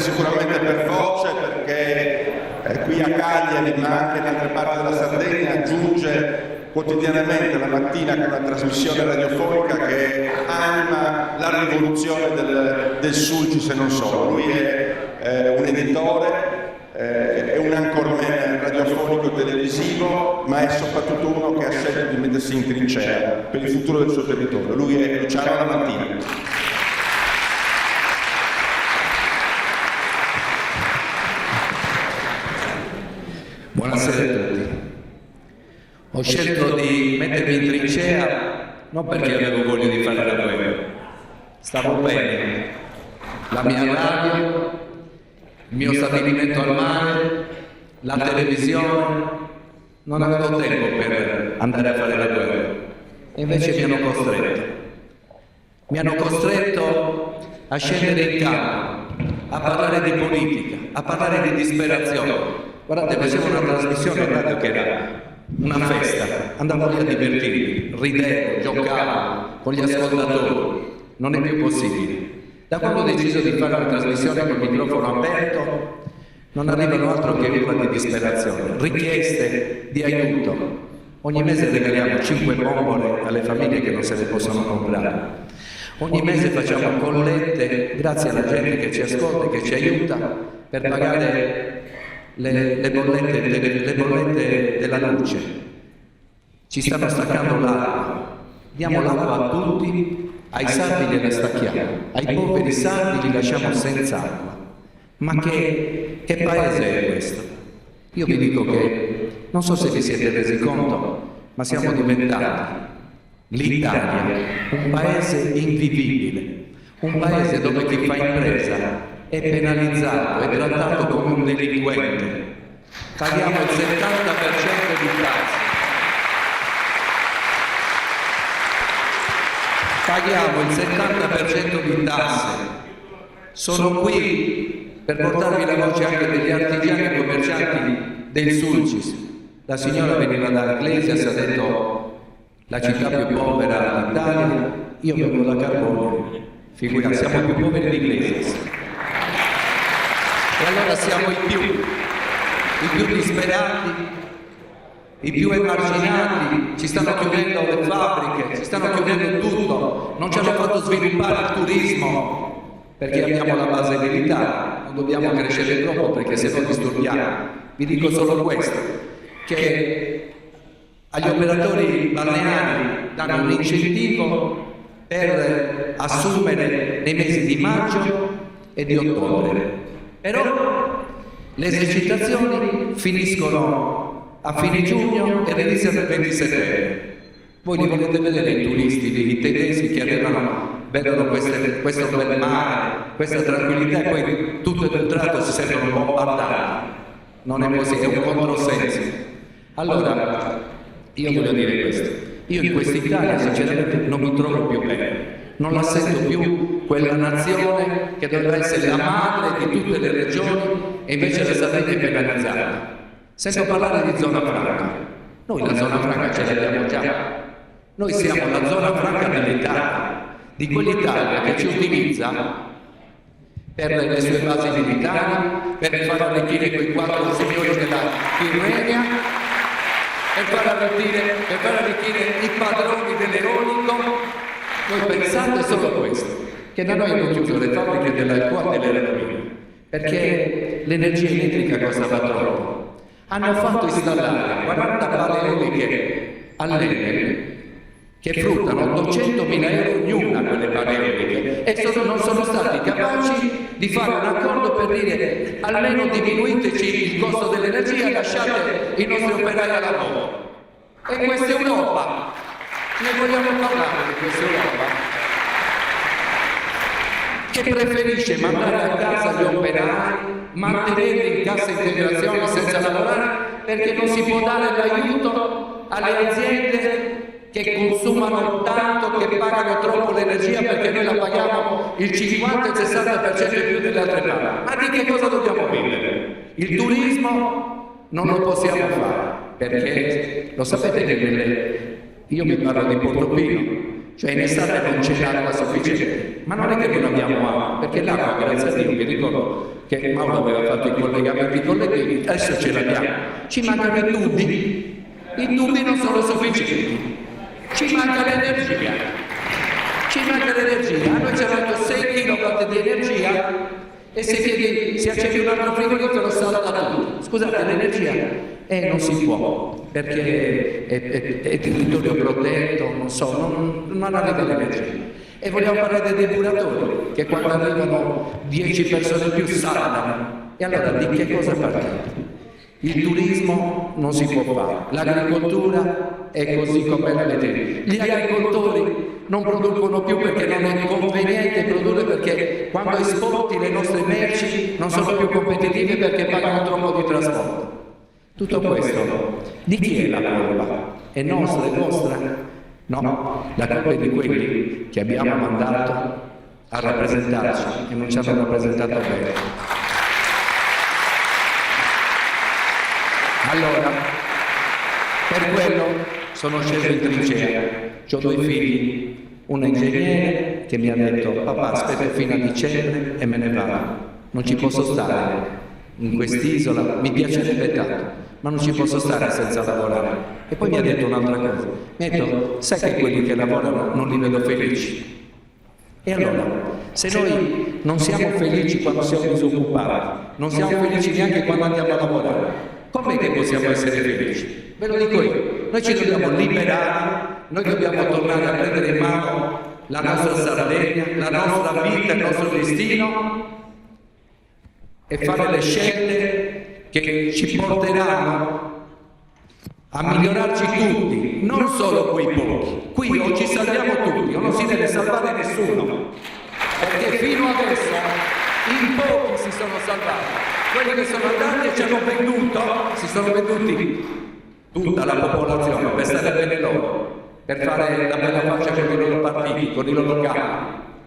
sicuramente per voce, perché qui a Cagliari, ma anche in altre parti della Sardegna, giunge quotidianamente la mattina con una trasmissione radiofonica che anima la rivoluzione del Sulcis e non solo. Lui è un editore, è un anchorman radiofonico televisivo, ma è soprattutto uno che ha scelto di mettersi in trincea per il futuro del suo territorio. Lui è Luciano Lamattina. Buonasera a tutti. Ho scelto di mettermi in trincea non perché avevo voglia di fare la guerra. Stavo bene. La mia radio, il mio stabilimento al mare, la televisione, non avevo tempo per andare a fare la guerra. E invece mi hanno costretto. Mi hanno costretto a scendere in campo, a parlare di politica, a parlare di disperazione. Guardate, facevo una trasmissione in radio che era una festa, andavo lì a divertirmi, ridevo, giocavo con gli ascoltatori, non è più possibile. Da quando ho deciso di fare una trasmissione con il microfono aperto, non arrivano altro che urla di disperazione, richieste di aiuto. Ogni mese regaliamo 5 bombole alle famiglie che non se le possono comprare. Ogni mese facciamo collette, grazie alla gente che ci ascolta e che ci aiuta, per pagare le bollette della luce. Ci stanno staccando l'acqua, diamo l'acqua a tutti, ai sardi gliela stacchiamo, ai poveri sardi li lasciamo senza acqua. Ma che paese è questo? Io vi dico che non so se vi siete resi conto, ma siamo diventati l'Italia un paese invivibile, un paese dove chi fa impresa è penalizzato, è trattato come un delinquente. Paghiamo il 70% di tasse. Paghiamo il 70% di tasse. Sono qui per portarvi la voce anche degli artigiani e commercianti del Sulcis. La signora veniva da Iglesias, ha detto la città più povera d'Italia. Io vengo da Carbone, figurati, siamo più poveri di Iglesias. E allora siamo i più disperati, i più emarginati, ci stanno chiudendo le fabbriche, ci stanno chiudendo tutto, non ci hanno fatto sviluppare il turismo perché abbiamo la base militare, non dobbiamo crescere troppo perché se no disturbiamo. Vi dico solo questo, che agli operatori balneari danno un incentivo per assumere nei mesi di maggio e di ottobre. Però le esercitazioni finiscono a fine giugno e iniziano il 20 settembre. Voi li volete vedere i turisti, i tedeschi che arrivano, vedono questo bel mare, questa tranquillità e poi tutto ad un tratto si sentono bombardati. Non è così, è un controsenso. Allora, io voglio dire questo. Io in quest'Italia sinceramente non mi trovo più bene. Non la sento più quella nazione che doveva essere la madre di tutte le regioni e invece la Sardegna è penalizzata. Sento parlare di zona franca. Noi la zona franca ce l'abbiamo già. Noi siamo la zona franca dell'Italia, di quell'Italia che ci utilizza per le sue basi militari, per far arricchire quei 4 signori della Tirrenia, per far arricchire i padroni dell'eolico. Voi pensate solo a questo, che da noi hanno chiuso le fabbriche dell'Alcoa e delle Ravine, perché l'energia elettrica costava troppo. Hanno fatto installare 40 pale eoliche all'Enel, che fruttano 800.000 euro ognuna quelle pale eoliche, e non sono stati capaci di fare un accordo per dire almeno diminuiteci il costo dell'energia e lasciate i nostri operai a lavoro. E questa è Europa. Ne vogliamo parlare di questa Europa che preferisce mandare a casa gli operai, mantenerli in cassa integrazione senza lavorare, perché non si può dare l'aiuto alle aziende che consumano tanto, che pagano troppo l'energia, perché noi la paghiamo il 50 e il 60% in più delle altre parti. Ma di che cosa dobbiamo vivere? Il turismo non lo possiamo fare, perché lo sapete che io mi parlo di Portofino, Cioè in estate non c'è l'acqua sufficiente, ma non è che non abbiamo acqua, perché l'acqua, grazie a Dio, mi ricordo che Mauro aveva fatto i collegamenti con le reti, adesso ce l'abbiamo. Ci mancano i tubi non sono sufficienti, ci manca l'energia. A noi ci hanno dato 6 kW di energia e se accendi un altro frigorifero salta tutto. Scusate, l'energia non si può, perché è territorio protetto, non so, non arriva l'energia. E vogliamo parlare dei depuratori, che quando arrivano 10 persone in più saltano. E allora di che cosa parliamo? Il turismo non si può fare, l'agricoltura è così come la vedete. Gli agricoltori non producono più perché non è conveniente produrre, perché quando esporti le nostre merci non sono più competitive perché pagano troppo di trasporto. Tutto questo, di chi è la colpa? È nostra, è vostra? No, la colpa è di quelli che abbiamo mandato a rappresentarci e non ci hanno rappresentato bene. Allora, per quello sono sceso in trincea. Ho 2 figli, un ingegnere che mi ha detto: papà, aspetta fino a dicembre e me ne vado. Non ci posso stare in quest'isola, mi piacerebbe tanto, ma non ci posso stare senza lavorare. E poi mi ha detto un'altra cosa, mi ha detto: sai che quelli che lavorano non li vedo felici. E allora, se noi non siamo felici quando siamo disoccupati, non siamo felici neanche quando andiamo a lavorare, com'è che possiamo essere felici? Ve lo dico io, noi ci dobbiamo liberare, noi dobbiamo tornare a prendere in mano la nostra Sardegna, la nostra vita, il nostro destino e fare le scelte che ci porteranno a migliorarci tutti, non solo quei pochi. Qui o ci salviamo tutti o non si deve salvare nessuno, perché fino adesso in pochi si sono salvati. Quelli che sono andati e ci hanno venduto, si sono venduti tutta la popolazione per stare bene loro, per fare la bella faccia con i loro partiti, con i loro capi.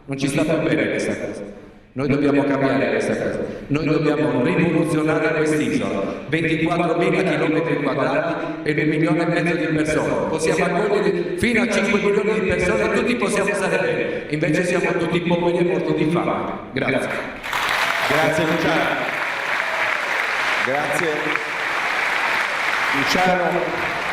Non ci sta più bene questa cosa. Noi dobbiamo cambiare questa cosa. Noi dobbiamo rivoluzionare quest'isola. 24.000 km quadrati e 1,5 milioni di persone. Possiamo accogliere fino a 5 milioni di persone e tutti possiamo stare bene. Invece siamo tutti poveri e morti di fame. Grazie. Grazie Luciano. Grazie Luciano.